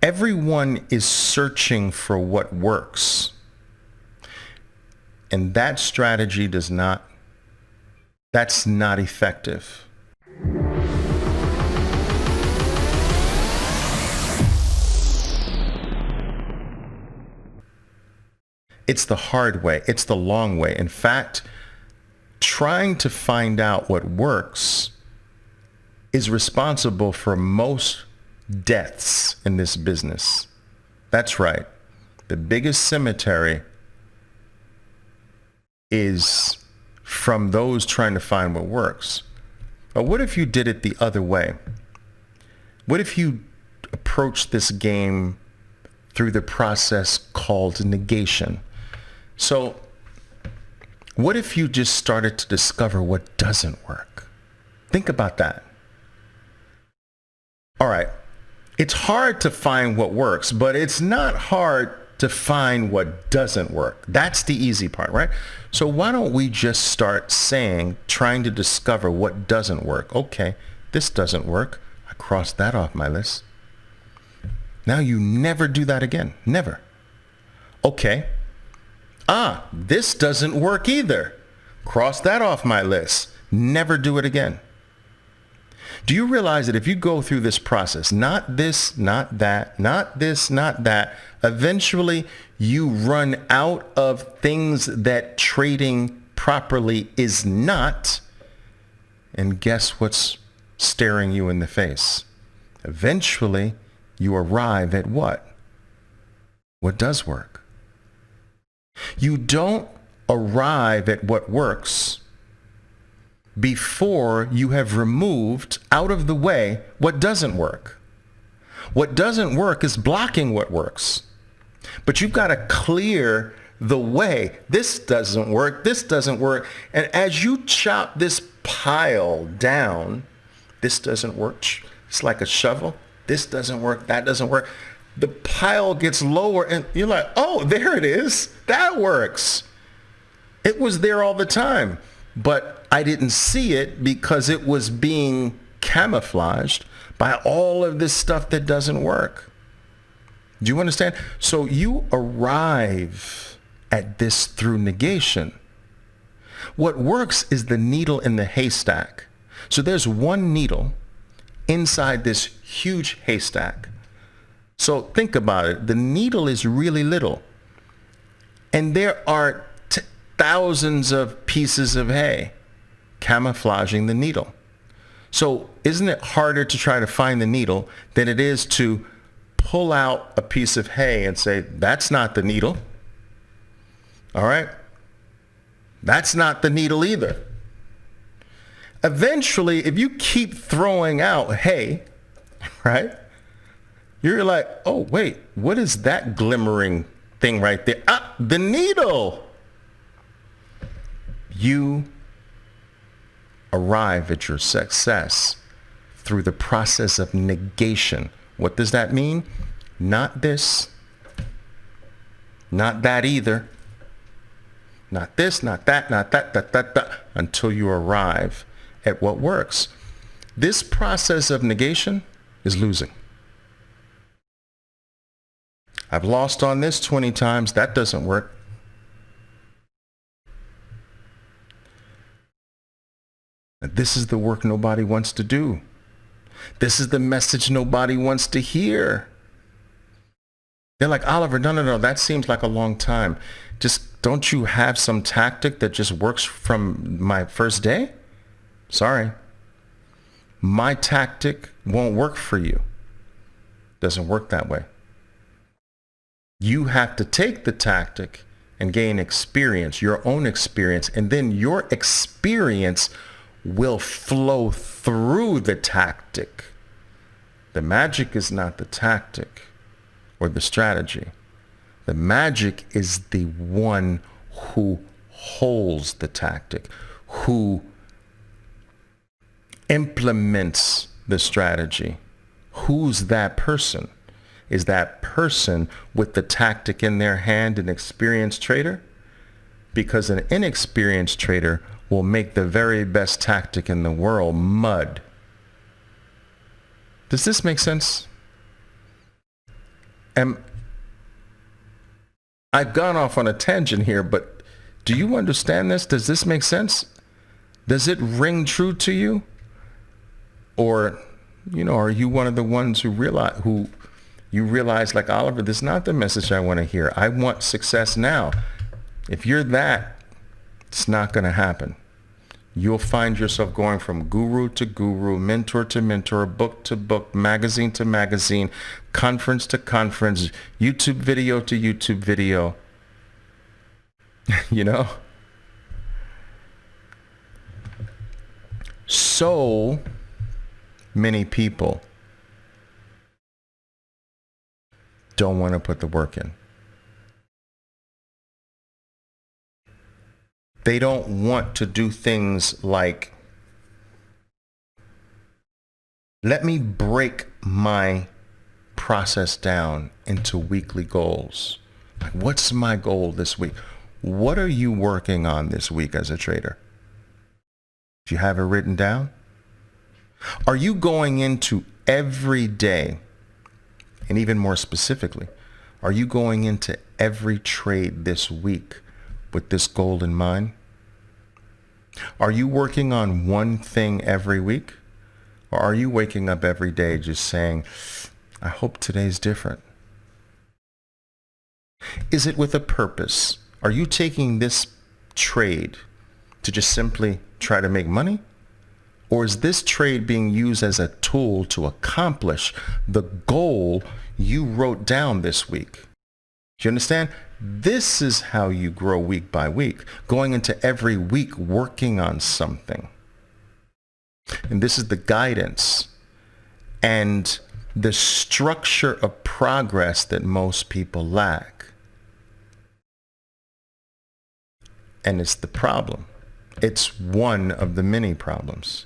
Everyone is searching for what works. And that strategy that's not effective. It's the hard way. It's the long way. In fact, trying to find out what works is responsible for most deaths in this business. That's right. The biggest cemetery is from those trying to find what works. But what if you did it the other way? What if you approached this game through the process called negation? So what if you just started to discover what doesn't work? Think about that. All right. It's hard to find what works, but it's not hard to find what doesn't work. That's the easy part, right? So why don't we just start trying to discover what doesn't work? Okay, this doesn't work. I crossed that off my list. Now you never do that again. Never. Okay. This doesn't work either. Cross that off my list. Never do it again. Do you realize that if you go through this process, not this, not that, not this, not that, eventually you run out of things that trading properly is not, and guess what's staring you in the face? Eventually you arrive at what? What does work? You don't arrive at what works before you have removed out of the way what doesn't work. What doesn't work is blocking what works. But you've got to clear the way. This doesn't work. This doesn't work. And as you chop this pile down, this doesn't work. It's like a shovel. This doesn't work. That doesn't work. The pile gets lower and you're like, oh, there it is. That works. It was there all the time, but I didn't see it because it was being camouflaged by all of this stuff that doesn't work. Do you understand? So you arrive at this through negation. What works is the needle in the haystack. So there's one needle inside this huge haystack. So think about it. The needle is really little. And there are thousands of pieces of hay camouflaging the needle. So isn't it harder to try to find the needle than it is to pull out a piece of hay and say, that's not the needle. All right? That's not the needle either. Eventually, if you keep throwing out hay, right? You're like, oh, wait, what is that glimmering thing right there? The needle. You arrive at your success through the process of negation. What does that mean? Not this, not that either. Not this, not that, not that, until you arrive at what works. This process of negation is losing. I've lost on this 20 times. That doesn't work. This is the work nobody wants to do. This is the message nobody wants to hear. They're like, Oliver, no, that seems like a long time. Just don't you have some tactic that just works from my first day? Sorry. My tactic won't work for you. Doesn't work that way. You have to take the tactic and gain experience, your own experience, and then your experience will flow through the tactic. The magic is not the tactic or the strategy. The magic is the one who holds the tactic, who implements the strategy. Who's that person? Is that person with the tactic in their hand an experienced trader? Because an inexperienced trader will make the very best tactic in the world mud. Does this make sense? And I've gone off on a tangent here, but do you understand this? Does this make sense? Does it ring true to you? Or, are you one of the ones who realize like, Oliver, this is not the message I want to hear. I want success now. If you're that, it's not going to happen. You'll find yourself going from guru to guru, mentor to mentor, book to book, magazine to magazine, conference to conference, YouTube video to YouTube video. So many people don't want to put the work in. They don't want to do things like, let me break my process down into weekly goals. Like, what's my goal this week? What are you working on this week as a trader? Do you have it written down? Are you going into every day, and even more specifically, are you going into every trade this week with this goal in mind? Are you working on one thing every week? Or are you waking up every day just saying, I hope today's different? Is it with a purpose? Are you taking this trade to just simply try to make money? Or is this trade being used as a tool to accomplish the goal you wrote down this week? Do you understand? This is how you grow week by week, going into every week working on something. And this is the guidance and the structure of progress that most people lack. And it's the problem. It's one of the many problems,